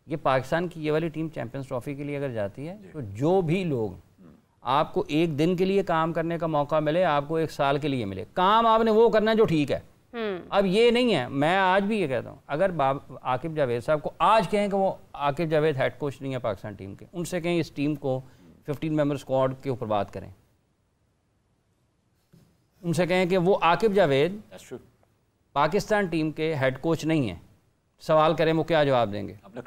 ये पाकिस्तान की ये वाली टीम चैंपियंस ट्रॉफी के लिए अगर जाती है तो जो भी लोग आपको एक दिन के लिए काम करने का मौका मिले, आपको एक साल के लिए मिले, काम आपने वो करना है जो ठीक है। अब ये नहीं है, मैं आज भी ये कहता हूँ, अगर आकिब जावेद साहब को आज कहें कि वो आकिब जावेद हेड कोच नहीं है पाकिस्तान टीम के, उनसे कहें इस टीम को 15 मेंबर स्क्वाड के ऊपर बात करें, उनसे कहें कि वो आकिब जावेद पाकिस्तान टीम के हेड कोच नहीं है, सवाल करें वो क्या जवाब देंगे? अपना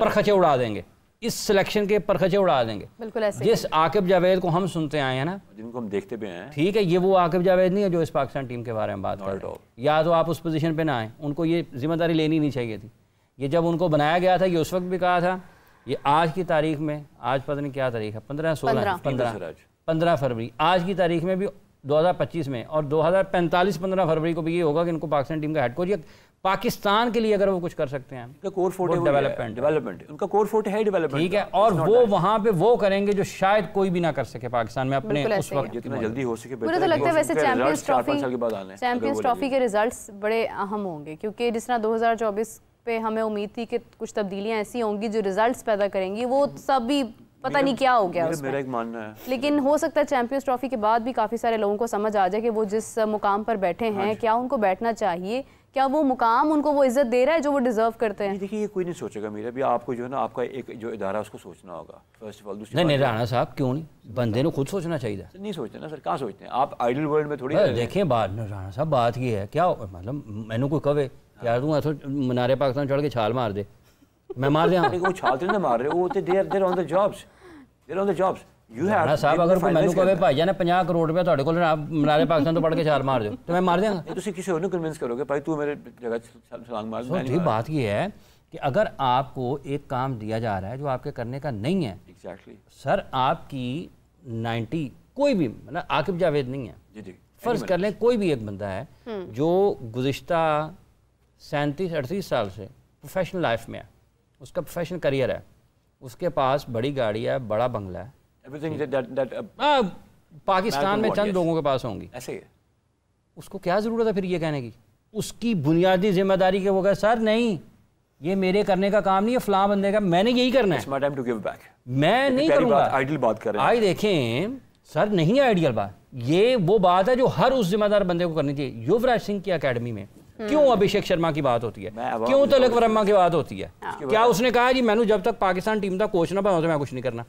परखचे उड़ा देंगे, इस सिलेक्शन के परखचे उड़ा देंगे। बिल्कुल ऐसे जिस आकिब जावेद को हम सुनते आए हैं ना, जिनको हम देखते भी हैं, ठीक है, ये वो आकिब जावेद नहीं है जो इस पाकिस्तान टीम के बारे में बात कर रहे हो। या तो आप उस पोजीशन पे ना आए, उनको ये जिम्मेदारी लेनी नहीं चाहिए थी। ये जब उनको बनाया गया था, ये उस वक्त भी कहा था, ये आज की तारीख में, आज पता नहीं क्या तारीख है, 15 फरवरी, आज की तारीख में भी 2025 में और 2045 15 फरवरी को भी ये होगा कि इनको पाकिस्तान टीम का हेड कोच, पाकिस्तान के लिए अगर वो कुछ कर सकते हैं, उनका कोर फोर्ट है डेवलपमेंट, उनका कोर फोर्ट है डेवलपमेंट, ठीक है, और वो वहाँ पे वो करेंगे जो शायद कोई भी ना कर सके पाकिस्तान में अपने उस वक्त, जितना जल्दी हो सके। मुझे तो लगता है वैसे चैंपियंस ट्रॉफी के रिजल्ट्स बड़े अहम होंगे, क्योंकि जिस तरह 2024 पे हमें उम्मीद थी कि कुछ तब्दीलियां ऐसी होंगी जो रिजल्ट्स पैदा करेंगी, वो सब भी पता नहीं क्या हो गया उसमें। मेरा एक मानना है, लेकिन हो सकता है चैंपियंस ट्रॉफी के बाद भी काफ़ी सारे लोगों को समझ आ जाए कि वो जिस मुकाम पर बैठे हैं, क्या उनको बैठना चाहिए, क्या वो मुकाम उनको वो इज्जत दे रहा है जो वो डिजर्व करते हैं। देखिए, ये कोई नहीं सोचेगा मेरा भी, आपको जो है ना, आपका एक जो इदारा है उसको सोचना होगा फर्स्ट ऑफ ऑल। नहीं राणा साहब, क्यों नहीं, बंदे ने खुद सोचना चाहिए। नहीं सोचते ना सर, कहाँ सोचते हैं आप? आइडल वर्ल्ड में थोड़ी देखें बात राणा साहब, बात ये है क्या, मतलब मैंने कोई कवे यार तू ऐसा मीनारे पाकिस्तान चढ़ के छाल मार दे, मैं मार दिया। वो छाल तो नहीं मार रहे, वो they're on the jobs, they're on the jobs. साहब अगर कोई मैनू कहे भाई जाने 50 करोड़ रुपया ਤੁਹਾਡੇ ਕੋਲ मीनारे पाकिस्तान तो पढ़ के छाल मार दो, तो मैं मार देंगा। ਤੁਸੀਂ किसी और को कन्विंस करोगे भाई तू मेरे जगह छलांग मार। तो बात ये है कि अगर आपको एक काम दिया जा रहा है जो आपके करने का नहीं है, एग्जैक्टली सर, आपकी 90 कोई भी, मतलब आकिब जावेद नहीं है, फर्ज कर लें कोई भी एक बंदा है जो गुज़िश्ता 37-38 साल से प्रोफेशनल लाइफ में है, उसका प्रोफेशनल करियर है, उसके पास बड़ी गाड़ी है, बड़ा बंगला है, पाकिस्तान में चंद लोगों के पास होंगी, ऐसे है। उसको क्या ज़रूरत है फिर ये कहने की? उसकी बुनियादी जिम्मेदारी के वो कहे सर नहीं, ये मेरे करने का काम नहीं है, फलां बंदे का, मैंने यही करना है, मैं नहीं करूँगा। आइडियल बात कर रहे हैं। आई देखें सर, नहीं है आइडियल बात, ये वो बात है जो हर उस जिम्मेदार बंदे को करनी चाहिए। युवराज सिंह की अकेडमी में क्यों अभिषेक शर्मा की बात होती है, क्यों तिलक वर्मा की बात होती है? क्या उसने कहा जी मैंने जब तक पाकिस्तान टीम का कोच ना बना तो मैं कुछ नहीं करना?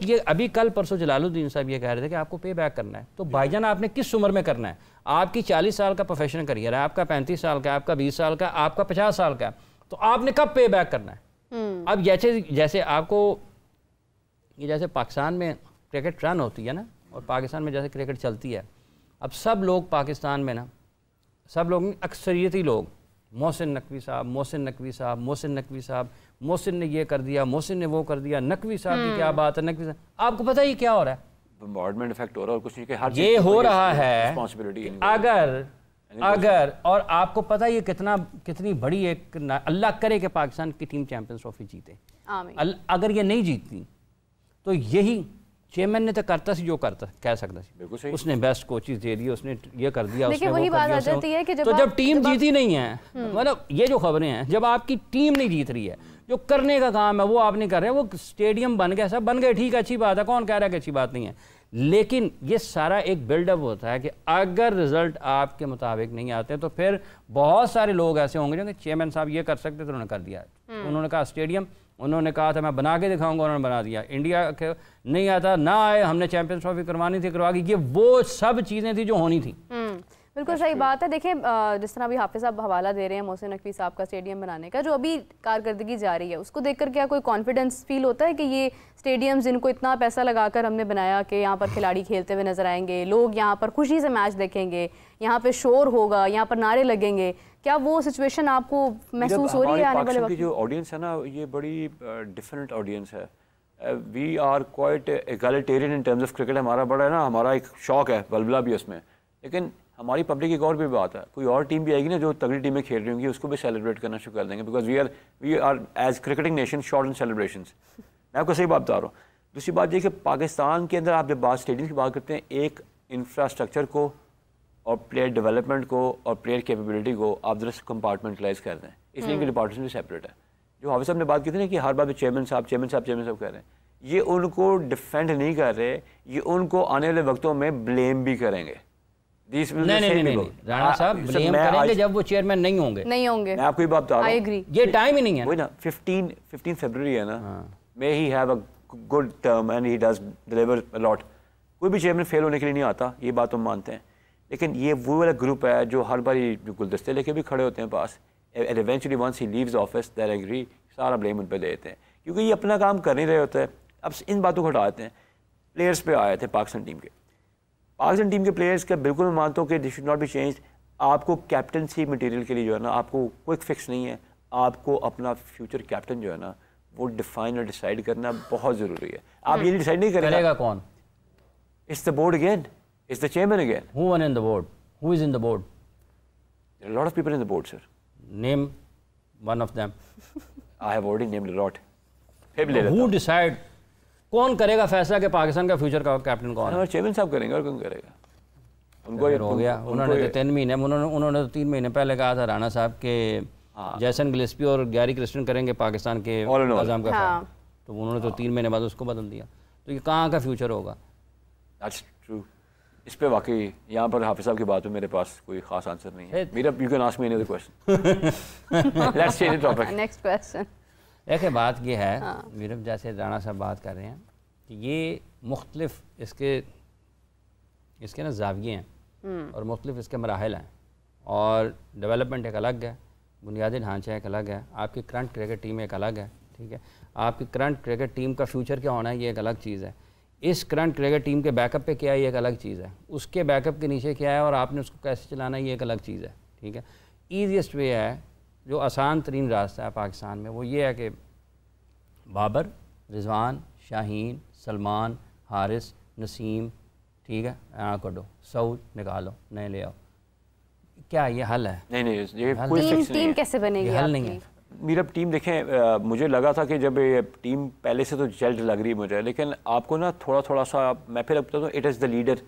ये अभी कल परसों जलालुद्दीन साहब ये कह रहे थे कि आपको पे बैक करना है, तो भाईजान आपने किस उम्र में करना है? आपकी 40 साल का प्रोफेशनल करियर है, आपका 35 साल का, आपका 20 साल का, आपका 50 साल का, तो आपने कब पे बैक करना है? अब जैसे आपको ये जैसे पाकिस्तान में क्रिकेट रन होती है ना, और पाकिस्तान में जैसे क्रिकेट चलती है, अब सब लोग पाकिस्तान में ना, सब लोग अक्सरियती लोग, मोहसिन नकवी साहब, मोहसिन नकवी साहब, मोहसिन नकवी साहब, मोहसिन ने ये कर दिया, मोहसिन ने वो कर दिया, नकवी साहब की क्या बात है, नकवी साहब, आपको पता ही क्या हो रहा है? बॉम्बार्डमेंट इफेक्ट हो रहा है और कुछ नहीं, हर ये हो रहा है। अगर और आपको पता ये कितनी बड़ी एक, अल्लाह करे कि पाकिस्तान की टीम चैंपियंस ट्रॉफी जीते, अगर ये नहीं जीतती तो यही चेयरमैन ने तो करता सी जो करता कह सकता सी, उसने बेस्ट कोचेस दे दिए, उसने ये कर दिया, उसने वही बात आ जाती है कि जब टीम जीती नहीं है, मतलब ये जो खबरें हैं, जब आपकी टीम नहीं जीत रही है, जो करने का काम है वो आप नहीं कर रहे हैं, वो स्टेडियम बन गया, सब बन गए, ठीक है, अच्छी बात है, कौन कह रहा है कि अच्छी बात नहीं है, लेकिन ये सारा एक बिल्डअप होता है कि अगर रिजल्ट आपके मुताबिक नहीं आते तो फिर बहुत सारे लोग ऐसे होंगे जो चेयरमैन साहब ये कर सकते तो उन्होंने कर दिया, उन्होंने कहा स्टेडियम, उन्होंने कहा था मैं बना के दिखाऊंगा, उन्होंने बना दिया, इंडिया के नहीं आता ना आए, हमने चैंपियंस ट्रॉफी करवानी थी, करवा दी, ये वो सब चीज़ें थी जो होनी थी। बिल्कुल सही बात है। देखिए जिस तरह अभी हाफिज साहब हवाला दे रहे हैं मोहसिन नकवी साहब का स्टेडियम बनाने का, जो अभी कारकर्दगी जा रही है, उसको देखकर क्या कोई कॉन्फिडेंस फील होता है कि ये स्टेडियम जिनको इतना पैसा लगाकर हमने बनाया कि यहाँ पर खिलाड़ी खेलते हुए नजर आएंगे, लोग यहाँ पर खुशी से मैच देखेंगे, यहाँ पे शोर होगा, यहाँ पर नारे लगेंगे, क्या वो सिचुएशन आपको महसूस हो रही है आने वाले वक्त? जो ऑडियंस है ना, ये बड़ी डिफरेंट ऑडियंस है। We are quite egalitarian in terms of cricket, हमारा बड़ा है ना, हमारा एक शौक है, बलबला भी उसमें, लेकिन हमारी पब्लिक एक और भी बात है, कोई और टीम भी आएगी ना जो तगड़ी टीमें खेल रही होंगी, उसको भी सेलिब्रेट करना शुरू कर देंगे, because we are as cricketing nation short in celebrations. मैं आपको सही बात बता रहा हूँ। दूसरी बात ये कि पाकिस्तान के अंदर आप जब स्टेडियम की बात करते हैं, एक इंफ्रास्ट्रक्चर को और प्लेयर डेवलपमेंट को और प्लेयर कैपेबिलिटी को आप जरा कंपार्टमेंटलाइज कर दें, इसलिए इनके डिपार्टमेंट भी सेपरेट है। जो हाफिज साहब ने बात की थी ना कि हर बात में चेयरमैन साहब कह रहे हैं, ये उनको डिफेंड नहीं कर रहे, ये उनको आने वाले वक्तों में ब्लेम भी करेंगे। नहीं, राणा साहब ब्लेम करेंगे जब वो चेयरमैन नहीं होंगे। मैं आपको ये बात बता रहा हूँ, ये टाइम ही नहीं है। वही ना 15 फरवरी है ना, may he have a good term and he does deliver a lot. कोई भी चेयरमैन फेल होने के लिए नहीं आता, ये बात हम मानते हैं, लेकिन ये वो वाला ग्रुप है जो हर बार गुलदस्ते लेके भी खड़े होते हैं पास, and eventually once he leaves office they agree, सारा ब्लेम उन पर दे देते हैं, क्योंकि ये अपना काम कर नहीं रहे होते हैं। अब इन बातों को हटा देते हैं। प्लेयर्स पे आए थे पाकिस्तान टीम के प्लेयर्स का बिल्कुल मैं मानता हूँ कि this should not be change. आपको कैप्टनसी मटेरियल के लिए जो है ना, आपको क्विक फिक्स नहीं है, आपको अपना फ्यूचर कैप्टन जो है ना वो डिफाइन और डिसाइड करना बहुत ज़रूरी है। आप ये डिसाइड नहीं करेगा कौन? It's the board again, it's the chairman again. Who won in the board? Who is in the board? There are a lot of people in the board, sir. Name one of them. I have already named a lot. फिर ले लेता Who हूँ। decide? कौन करेगा फैसला कि पाकिस्तान का future का कैप्टन कौन है? हमारे चेयरमैन साहब करेंगे, और कौन करेगा? उनको ये हो गया। उन्होंने तो 3 महीने उन्होंने तो 3 महीने पहले कहा था राणा साहब के जैसन गिलेस्पी और गैरी क्रिस्टन करेंगे पाकिस्तान के आज़म का फैसला, तो उन्होंने तो 3 महीने बाद उसको बदल दिया। तो ये कहाँ का फ्यूचर होगा? That's true. इस पे वाकई यहाँ पर हाफिज साहब की बात में मेरे पास कोई खास आंसर नहीं है। मेरा you can ask me another question. Let's change the topic. Next question. देखिए बात ये है, मीरब जैसे राणा साहब बात कर रहे हैं कि ये मुख्तलिफ इसके ना जाविये हैं और मुख्तलिफ इसके मराहल हैं, और डेवलपमेंट एक अलग है, बुनियादी ढांचा एक अलग है, आपकी करंट क्रिकेट टीम एक अलग है, ठीक है। आपकी करंट क्रिकेट टीम का फ्यूचर क्या होना है ये एक अलग चीज़ है, इस करंट क्रिकेट टीम के बैकअप पे क्या है ये एक अलग चीज़ है, उसके बैकअप के नीचे क्या है और आपने उसको कैसे चलाना है ये एक अलग चीज़ है, ठीक है। ईजीएस्ट वे है, जो आसान तरीन रास्ता है पाकिस्तान में, वो ये है कि बाबर, रिजवान, शाहीन, सलमान, हारिस, नसीम, ठीक है, करो सऊद निकालो, नए ले आओ। क्या ये हल है? नहीं, ये कोई फिक्स नहीं है। टीम कैसे बनेगी? हल नहीं है। मेरा टीम देखें, मुझे लगा था कि जब ये टीम पहले से तो जल्द लग रही है मुझे, लेकिन आपको ना थोड़ा सा मैं फिर बताता हूँ, इट इज़ द लीडर।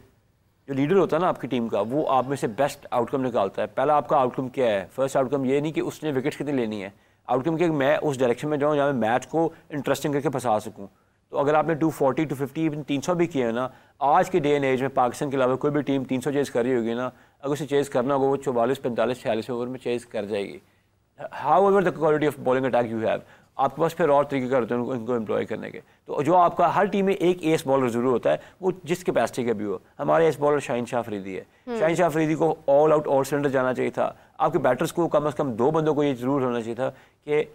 जो लीडर होता है ना आपकी टीम का, वो आप में से बेस्ट आउटकम निकालता है। पहला आपका आउटकम क्या है? फर्स्ट आउटकम ये नहीं कि उसने विकेट्स कितनी लेनी है, आउटकम कि मैं उस डायरेक्शन में जाऊँ जहाँ मैं मैच को इंटरेस्टिंग करके फंसा सकूँ। तो अगर आपने 240, 250, इवन 300 भी किया है ना, आज के डे एंड एज में पाकिस्तान के अलावा कोई भी टीम 300 चेज़ कर रही होगी ना, अगर उसे चेज़ करना होगा वो 44, 45, 46 ओवर में चेज़ कर जाएगी। How ever the quality of bowling attack you have, आपके पास फिर और तरीके होते हैं इनको एम्प्लॉय करने के। तो जो आपका हर टीम में एक एस बॉलर जरूर होता है, वो जिस कैपेसिटी का भी हो। हमारे एस बॉलर शाहीन शाह अफरीदी है। शाहीन शाह अफरीदी को ऑल आउट ऑल सिलेंडर जाना चाहिए था। आपके बैटर्स को कम से कम 2 बंदों को ये जरूर होना चाहिए था कि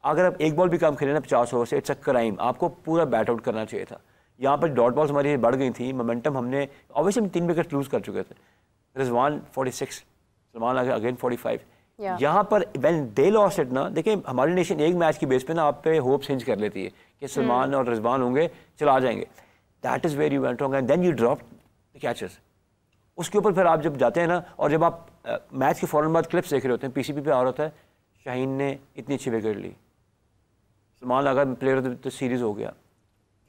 अगर आप एक बॉल भी कम खेले ना 50 ओवर से, इट्स अ क्राइम, आपको पूरा बैट आउट करना चाहिए था। यहाँ पर डॉट बॉल्स हमारी बढ़ गई थी, मोमेंटम हमने ऑब्वियसली 3 विकेट लूज कर चुके थे। रिजवान 46, सलमान अगेन 45। यहाँ पर व्हेन दे लॉस्ट इट ना, देखिए हमारी नेशन एक मैच की बेस पे ना आप पे होप्स हिंज कर लेती है कि सलमान और रिजवान होंगे, चला जाएंगे। That is where you went wrong and then you drop the catches. उसके ऊपर फिर आप जब जाते हैं ना, और जब आप मैच के फ़ौरन बाद क्लिप्स देख रहे होते हैं, पीसीबी पे आ रहा होता है शाहीन ने इतनी अच्छी विकेट ली, सलमान अगर प्लेयर ऑफ द सीरीज़ हो गया।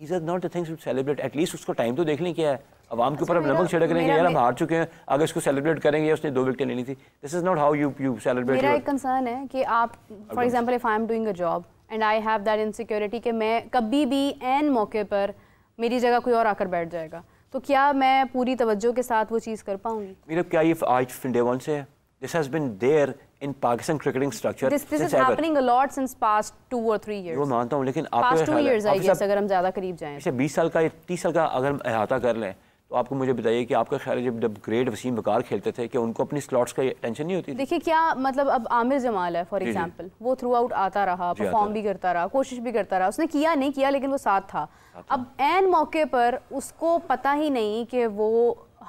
These are not the things to celebrate. At least उसको टाइम तो देख लें क्या है। अवाम के ऊपर अब नमक छिड़क रहे हैं यार हम हार चुके हैं, अगर इसको सेलिब्रेट करेंगे उसने 2 विकेटें लेनी थी। This is not how you celebrate. मेरा एक कंसर्न है कि आप for example if I am doing a job and I have that insecurity कि मैं कभी भी एन मौके पर मेरी जगह कोई और आकर बैठ जाएगा, तो क्या मैं पूरी तवज्जो के साथ वो चीज़ कर पाऊंगी? मेरा क्या ये आज डे वन से है? This has been there in Pakistan cricketing structure. This is happening a lot since past 2 or 3 years. वो मानता हूँ, लेकिन past 2 years I guess अगर हम ज़्यादा करीब जाएं। इसे 20 साल का 30 साल का अगर अहाता कर लें, तो आपको मुझे बताइए कि आपका ख्याल है जब ग्रेट वसीम बकार खेलते थे कि उनको अपनी स्लॉट्स का टेंशन नहीं होती थी? देखिए क्या मतलब, अब आमिर जमाल है फॉर एग्जांपल, वो थ्रू आउट आता रहा, परफॉर्म भी करता रहा, कोशिश भी करता रहा, उसने किया नहीं किया लेकिन वो साथ था। अब एन मौके पर उसको पता ही नहीं कि वो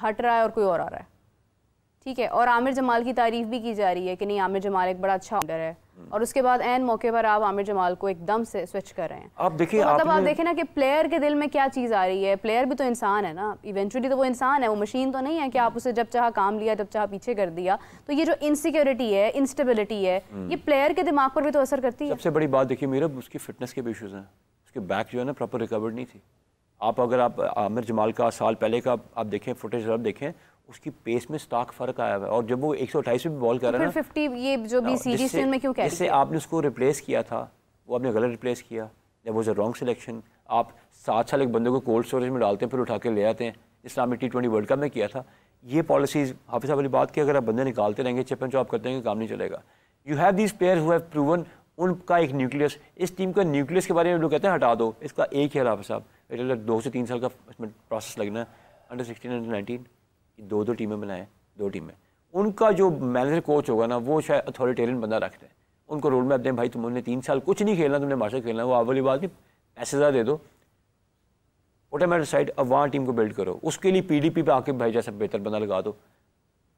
हट रहा है और कोई और आ रहा है, ठीक है, और आमिर जमाल की तारीफ भी की जा रही है कि नहीं आमिर जमाल एक बड़ा अच्छा ऑलराउंडर है, और उसके बाद एन मौके पर आप आमिर जमाल को एकदम से स्विच कर रहे हैं। आप देखिए, तो मतलब आप देखें ना कि प्लेयर के दिल में क्या चीज़ आ रही है। प्लेयर भी तो इंसान है ना, इवेंचुअली तो वो इंसान है, वो मशीन तो नहीं है कि आप उसे जब चाहा काम लिया जब चाहा पीछे कर दिया। तो ये जो इनसिक्योरिटी है, इंस्टेबिलिटी है, ये प्लेयर के दिमाग पर भी तो असर करती है। सबसे बड़ी बात देखिए मेरा, उसकी फिटनेस के भी इशूज़ हैं, उसके बैक जो है ना प्रॉपर रिकवर्ड नहीं थी। अगर आप आमिर जमाल का साल पहले का आप देखें फुटेज, जब देखें उसकी पेस में स्टार्क फर्क आया हुआ है, और जब वो 128 पे भी बॉल कर रहा है ना, 50 ये जो भी सीरीज में क्यों कह रहे जिससे आपने उसको रिप्लेस किया था वो आपने गलत रिप्लेस किया, that was a wrong selection. आप 7 साल एक बंदे को कोल्ड स्टोरेज में डालते हैं फिर उठा के ले आते हैं, इस्लामिक T20 वर्ल्ड कप में किया था। ये पॉलिसीज़ हाफिज़ साहब वाली बात की, अगर आप बंदे निकालते रहेंगे चिप एंड चॉप करते रहेंगे काम नहीं चलेगा। You have these player who have proven, उनका एक न्यूक्लियस, इस टीम का न्यूक्लियस के बारे में लोग कहते हैं हटा दो, इसका एक ही है हाफिज़ साहब, 2 से 3 साल का इसमें प्रोसेस लगना है। अंडर 16 अंडर 19 दो टीमें बनाएं, 2 टीमें, उनका जो मैनेजर कोच होगा ना वो शायद अथॉरिटेरियन बंदा रखते हैं, उनको रोड मैप दें, भाई तुमने 3 साल कुछ नहीं खेलना, तुमने मार्शल खेलना, वो आवली बात नहीं, पैसे ज़्यादा दे दो, ऑटोमेटिक साइड, अब वहाँ टीम को बिल्ड करो, उसके लिए PDP पे आके भाई जैसा बेहतर बंदा लगा दो,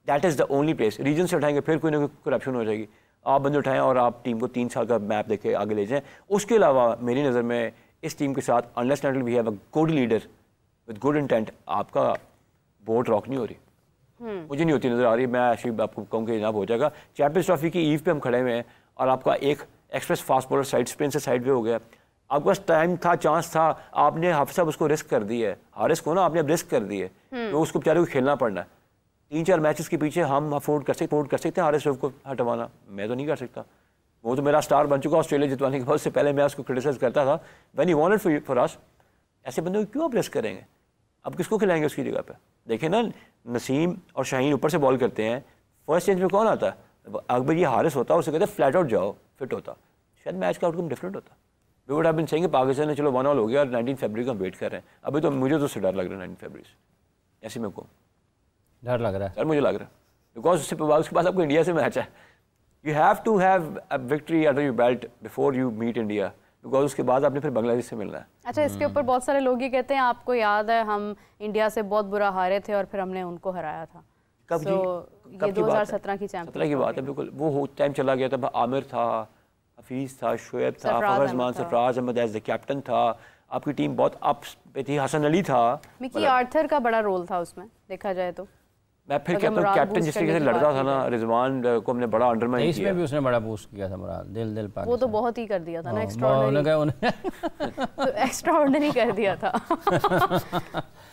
that is the only place. Reason से उठाएंगे फिर कोई ना कोई करप्शन हो जाएगी, आप बंदे उठाएं और आप टीम को 3 साल का मैप देके आगे ले जाएं। उसके अलावा मेरी नज़र में इस टीम के साथ unless and we have a good leader with good intent, आपका बोट रॉक नहीं हो रही, मुझे नहीं होती नज़र आ रही। मैं एक्चुअली आपको कहूँ कि जनाब हो जाएगा, चैंपियंस ट्रॉफी की ईव पे हम खड़े हुए हैं और आपका एक express fast bowler side spin से साइड वे हो गया, आपके पास टाइम था, चांस था, आपने हाफिज़ साहब उसको रिस्क कर दी है, हारिस को ना आपने अब रिस्क कर दी है, तो उसको बेचारे को खेलना पड़ना है। 3-4 मैचेस के पीछे हम अफोर्ड कर सकते हैं हारिस को हटवाना, मैं तो नहीं कर सकता, वो तो मेरा स्टार बन चुका ऑस्ट्रेलिया जितवाने के बाद, उससे पहले मैं उसको क्रिटिसाइज करता था, when you wanted for us, ऐसे बंदे को क्यों आप रिस्क करेंगे, अब किसको खिलाएंगे उसकी जगह पे। देखें ना, नसीम और शाहीन ऊपर से बॉल करते हैं, फर्स्ट चेंज में कौन आता है, अकबर ये हारिस होता, उसे कहते हैं फ्लैट आउट जाओ, फिट होता, शायद मैच का आउटकम डिफरेंट होता। We would have been saying Pakistan ने चलो 1-1 हो गया और 19 फरवरी का वेट कर रहे हैं, अभी तो मुझे तो उससे डर लग रहा है 19 फरवरी से, ऐसे में को डर लग रहा है, सर मुझे लग रहा है, बिकॉज उसके बाद आपको इंडिया से मैच है, you have to have a victory under your belt before you meet India, because उसके बाद आपने फिर बांग्लादेश से मिलना है। अच्छा, इसके ऊपर बहुत सारे लोग ये कहते हैं, आपको याद है हम इंडिया से बहुत बुरा हारे थे और फिर हमने उनको हराया था, कब जी, ये 2017 की चैंपियंस की बात है, बिल्कुल वो टाइम चला गया था, आमिर था, हफीज़ था, शुएब था, Fakhar Zaman, Sarfaraz Ahmed as the captain था, आपकी टीम बहुत अप पे थी, हसन अली था, मिकी आर्थर का बड़ा रोल था उसमें देखा जाए तो। मैं फिर कैप्टन जिस तरीके से लड़ता था ना, रिजवान को हमने बड़ा अंडरमाइन किया, इसमें भी उसने बड़ा बूस्ट किया था मुराद, दिल पाकिस्तान, वो तो बहुत ही कर दिया था ना, एक्स्ट्राऑर्डिनरी कर दिया था।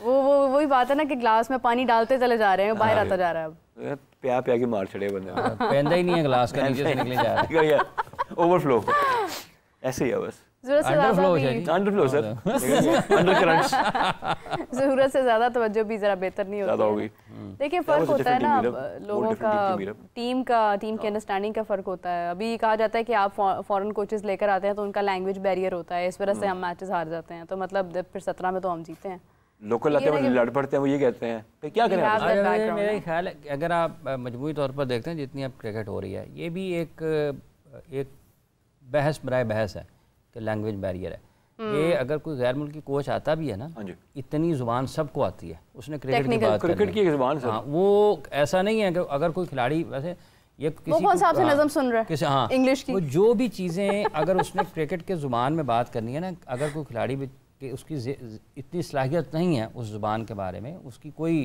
वो वही बात है ना कि ग्लास में पानी डालते चले जा रहे हैं, बाहर आता जा रहा है, अब प्या की मार चढ़े बंदे, पहनता ही नहीं है ग्लास का, नीचे से निकले जा रहा है, ओवरफ्लो, ऐसे ही है बस, जरूरत से अंडरफ्लो सर, अंडरकरंट्स, जरूरत से ज्यादा तवज्जो भी जरा बेहतर नहीं होती है। देखिए फर्क होता है ना लोगों का, टीम की अंडरस्टैंडिंग का फर्क होता है। अभी कहा जाता है कि आप फॉरेन कोचेस लेकर आते हैं तो उनका लैंग्वेज बैरियर होता है, इस वजह से हम मैचेस हार जाते हैं, तो मतलब फिर 17 में तो हम जीते हैं, लोकल आते हैं लड़ पड़ते हैं, वो ये कहते हैं फिर क्या करें। मेरा ख्याल है अगर आप मजमूई तौर पर देखते हैं जितनी अब क्रिकेट हो रही है, ये भी एक बहस बराए बहस है कि लैंग्वेज बैरियर है। ये अगर कोई गैर मुल्की कोच आता भी है ना, इतनी जुबान सबको आती है, उसने क्रिकेट की बात क्रिकेट की जुबान से, हाँ, वो ऐसा नहीं है कि अगर कोई खिलाड़ी वैसे ये किसी कौन सा आपसे नज़म सुन रहा है किसी, हाँ, इंग्लिश की, वो जो भी चीज़ें अगर उसने क्रिकेट के ज़ुबान में बात करनी है ना, अगर कोई खिलाड़ी भी कि उसकी इतनी सलाहियत नहीं है उस ज़ुबान के बारे में, उसकी कोई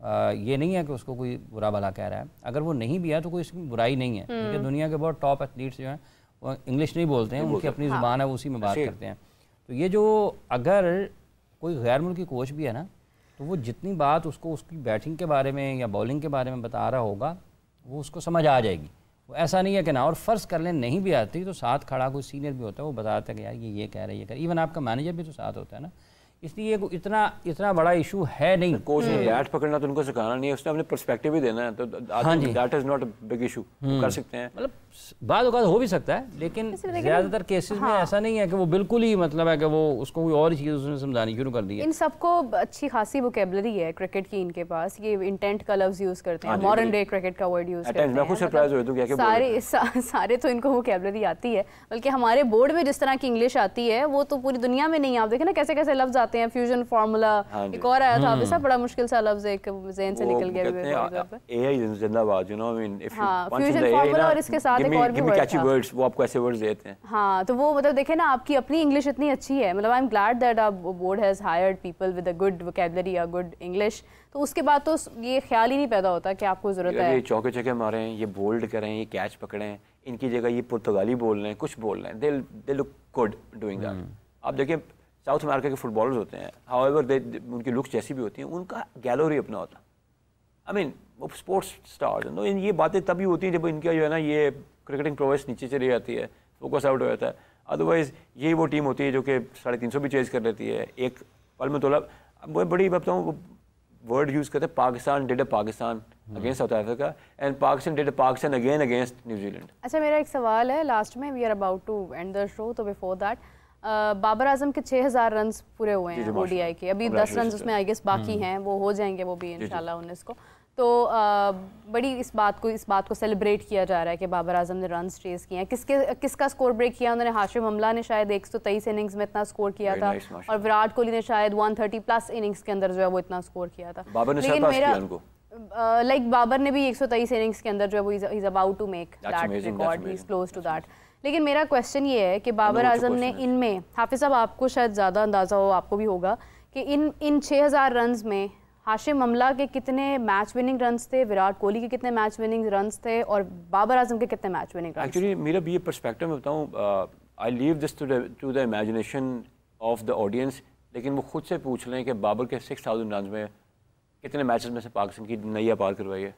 ये नहीं है कि उसको कोई बुरा भला कह रहा है, अगर वो नहीं भी है तो कोई इसकी बुराई नहीं है, क्योंकि दुनिया के बहुत टॉप एथलीट्स जो हैं वो इंग्लिश नहीं बोलते हैं, उनकी अपनी ज़ुबान है, वो उसी में बात करते हैं। तो ये जो अगर कोई गैर मुल्की कोच भी है ना, तो वो जितनी बात उसको उसकी बैटिंग के बारे में या बॉलिंग के बारे में बता रहा होगा वो उसको समझ आ जाएगी। वो ऐसा नहीं है कि ना, और फ़र्ज़ कर लें नहीं भी आती तो साथ खड़ा कोई सीनियर भी होता है, वो बताता है कि यार ये कह रहा है, ये कह रहा है, इवन आपका मैनेजर भी तो साथ होता है ना, इसलिए इतना बड़ा इशू है नहीं। कोच ने बैट पकड़ना तो उनको सिखाना नहीं है, उसने अपने पर्सपेक्टिव भी देना है, तो that is not a big issue, कर सकते हैं, मतलब बाद औक़ात हो भी सकता है, लेकिन ज़्यादातर केसेस में ऐसा नहीं है कि वो बिल्कुल ही मतलब है कि वो उसको कोई और चीज़ उसने समझानी शुरू कर दी है। इन सबको अच्छी खासी वोकेबलरी है क्रिकेट की इनके पास, ये इंटेंट का लफ्ज़ यूज़ करते हैं, मॉडर्न डे क्रिकेट का वर्ड यूज़ करते हैं, मैं खुद सरप्राइज हुई तो क्या सारे तो इनको वोकेबलरी आती है, बल्कि हमारे बोर्ड में जिस तरह की इंग्लिश आती है वो तो पूरी दुनिया में नहीं। आप देखें ना कैसे कैसे लफ्ज़ आते हैं, फ्यूजन फार्मूला, एक और आया था वैसा बड़ा मुश्किल सा लफ्ज़ एक ज़हन से निकल गया, एआई जिंदाबाद, you know, I mean if you fusion formula, और इसके साथ एक और भी वर्ड था, वर्ड्स वो आपको ऐसे वर्ड्स देते हैं। हाँ, तो वो मतलब देखे ना आपकी अपनी इंग्लिश इतनी अच्छी है, मतलब I am glad that our board has hired people with a good vocabulary, a good English, तो उसके बाद तो ये ख्याल ही नहीं पैदा होता कि आपको ज़रूरत है ये चौके चौके मारें, ये बोल्ड करें, ये कैच पकड़ें, इनकी जगह ये पुर्तगाली बोल रहे हैं, कुछ बोल रहे हैं, they look good doing that. आप देखिए साउथ अमेरिका के फुटबॉलर्स होते हैं, हाउएवर उनकी लुक्स जैसी भी होती हैं, उनका गैलरी अपना होता है, आई मीन वो स्पोर्ट्स स्टार्स हैं, तो ये बातें तभी होती हैं जब इनका जो है ना ये क्रिकेटिंग प्रोग्रेस नीचे चली जाती है, फोकस आउट हो जाता है। अदरवाइज़ यही वो टीम होती है जो कि 350 भी चेज कर लेती है एक पल में। तोला वो बड़ी बताऊँ वर्ड यूज़ करते हैं, Pakistan did Pakistan against South Africa and Pakistan did Pakistan again against New Zealand. अच्छा, मेरा एक सवाल है लास्ट में, we are about to end the show, तो बिफोर दैट बाबर आजम के 6000 रन पूरे हुए हैं ओडीआई के, अभी 10 रन उसमें आई गेस बाकी हैं, वो हो जाएंगे वो भी इंशाल्लाह 19 को। तो बड़ी इस बात को सेलिब्रेट किया जा रहा है कि बाबर आजम ने रन चेज किए हैं। किसका स्कोर ब्रेक किया उन्होंने? हाशिम अमला ने शायद 123 इनिंग्स में इतना स्कोर किया था, और विराट कोहली ने शायद 130 प्लस इनिंग्स के अंदर जो है वो इतना स्कोर किया था। लेकिन मेरा लाइक बाबर ने भी 123 इनिंग्स के अंदर जो है वो is about to make that record, he is close to that. लेकिन मेरा क्वेश्चन ये है कि बाबर आजम ने इनमें, हाफिज साहब आपको शायद ज़्यादा अंदाज़ा हो, आपको भी होगा कि इन 6000 रन्स में हाशिम अमला के कितने मैच विनिंग रन्स थे, विराट कोहली के कितने मैच विनिंग रन्स थे, और बाबर आजम के कितने मैच विनिंग रन्स? एक्चुअली मेरा भी ये पर्सपेक्टिव में बताऊँ, I leave this to the imagination of the audience, लेकिन वो खुद से पूछ लें कि बाबर के 6000 रन में कितने मैचेस में से पाकिस्तान की नैया पार करवाई है,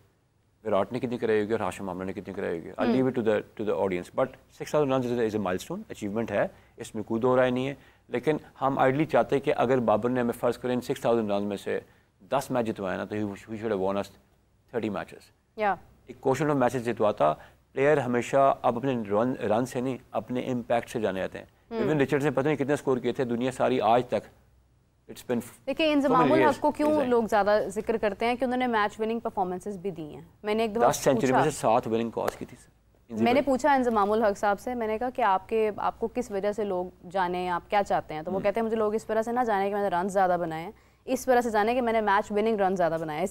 विराट ने कितनी कराई होगी और हाशिम अमला ने कितनी कराई होगी। I leave it to the audience, but 6000 run is a milestone, achievement है, इसमें कोई दो राय नहीं है। लेकिन हम आइडली चाहते हैं कि अगर बाबर ने हमें फ़र्ज़ करें 6000 रन में से 10 मैच जितवाए ना, तो he should have von us 30 matches. एक क्वेश्चन ऑफ मैचेस जितवाता, प्लेयर हमेशा अब अपने रन से नहीं अपने इम्पैक्ट से जाने जाते हैं। इवन रिचर्ड्स ने पता नहीं कितने स्कोर किए थे दुनिया सारी आज तक। देखिए इंजमामुल हक को क्यों लोग ज़्यादा जिक्र करते हैं कि उन्होंने मैच विनिंग परफॉर्मेंसेस भी दी हैं। मैंने एक 10 सेंचुरी में से 7 विनिंग कॉज की थी। मैंने पूछा इंजमामुल हक साहब से, मैंने कहा कि आपको किस वजह से लोग जाने, आप क्या चाहते हैं? तो वो कहते हैं मुझे लोग इस वजह से ना जाने कि मैंने रन ज़्यादा बनाए हैं, इस वजह से जाने कि मैंने मैच विनिंग रन ज़्यादा बनाए।